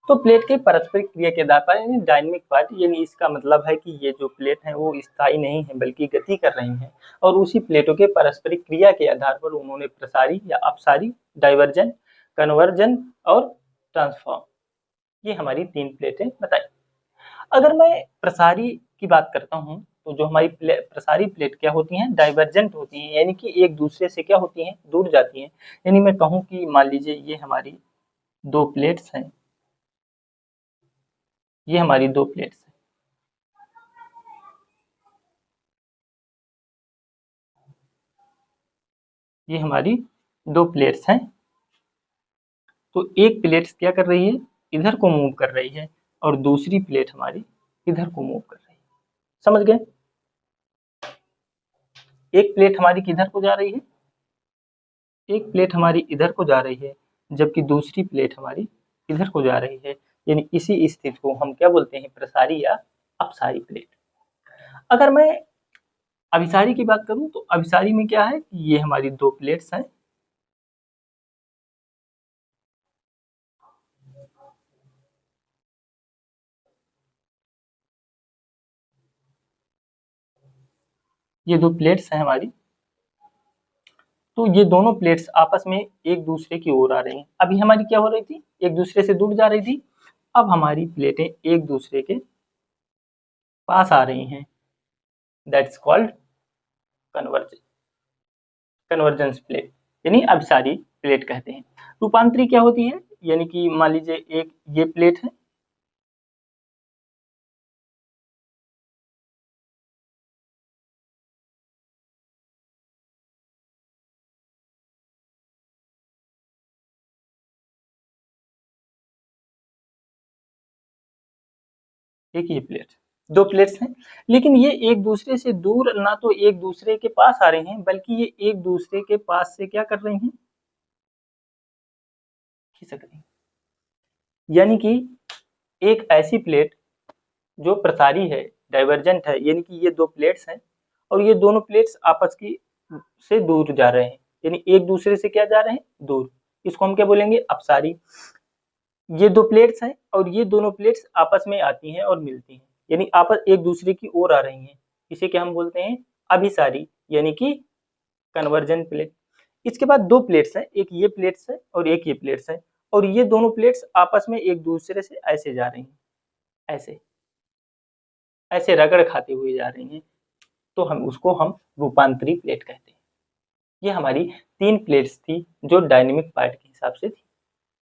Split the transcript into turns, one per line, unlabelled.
तो प्लेट के पारस्परिक क्रिया के आधार पर यानी डायनेमिक पार्ट, यानी इसका मतलब है कि ये जो प्लेट हैं वो स्थायी नहीं है बल्कि गति कर रही हैं, और उसी प्लेटों के पारस्परिक क्रिया के आधार पर उन्होंने प्रसारी या अपसारी, डाइवर्जन, कन्वर्जन और ट्रांसफॉर्म, ये हमारी 3 प्लेटें बताई। अगर मैं प्रसारी की बात करता हूँ तो जो हमारी प्रसारी प्लेट क्या होती हैं, डाइवर्जेंट होती हैं, यानी कि एक दूसरे से क्या होती हैं, दूर जाती हैं। यानी मैं कहूँ कि मान लीजिए ये हमारी 2 प्लेट्स हैं, ये हमारी 2 प्लेट्स हैं, ये हमारी 2 प्लेट्स हैं। तो एक प्लेट क्या कर रही है, इधर को मूव कर रही है, और दूसरी प्लेट हमारी इधर को मूव कर रही है। समझ गए? एक प्लेट हमारी किधर को जा रही है, एक प्लेट हमारी इधर को जा रही है, जबकि दूसरी प्लेट हमारी इधर को जा रही है। यानी इसी स्थिति को हम क्या बोलते हैं, प्रसारी या अपसारी प्लेट। अगर मैं अभिसारी की बात करूं तो अभिसारी में क्या है, ये हमारी 2 प्लेट्स हैं, ये 2 प्लेट्स हैं हमारी। तो ये दोनों प्लेट्स आपस में एक दूसरे की ओर आ रही हैं। अभी हमारी क्या हो रही थी, एक दूसरे से दूर जा रही थी। अब हमारी प्लेटें एक दूसरे के पास आ रही हैं, that's called conversion, convergence plate, यानी अभिसारी प्लेट कहते हैं। रूपांतरी क्या होती है, यानी कि मान लीजिए एक ये प्लेट है, एक ये प्लेट, 2 प्लेट्स हैं, लेकिन ये एक दूसरे से दूर ना तो एक दूसरे के पास आ रही हैं, बल्कि ये एक दूसरे के पास से क्या कर रही हैं, खिसक रही हैं। यानी कि एक ऐसी प्लेट जो प्रसारी है, डाइवर्जेंट है, यानी कि ये 2 प्लेट्स हैं, और ये दोनों प्लेट्स आपस की से दूर जा रहे हैं, यानी एक दूसरे से क्या जा रहे हैं, दूर। इसको हम क्या बोलेंगे, अपसारी। ये 2 प्लेट्स हैं और ये दोनों प्लेट्स आपस में आती हैं और मिलती हैं, यानी आपस एक दूसरे की ओर आ रही हैं। इसे क्या हम बोलते हैं, अभिसारी, यानी कि कन्वर्जन प्लेट। इसके बाद 2 प्लेट्स हैं, एक ये प्लेट्स है और एक ये प्लेट्स है, और ये दोनों प्लेट्स आपस में एक दूसरे से ऐसे जा रही हैं, ऐसे ऐसे रगड़ खाते हुए जा रही हैं। तो हम रूपांतरी प्लेट कहते हैं। ये हमारी 3 प्लेट्स थी जो डायनेमिक पार्ट के हिसाब से थी।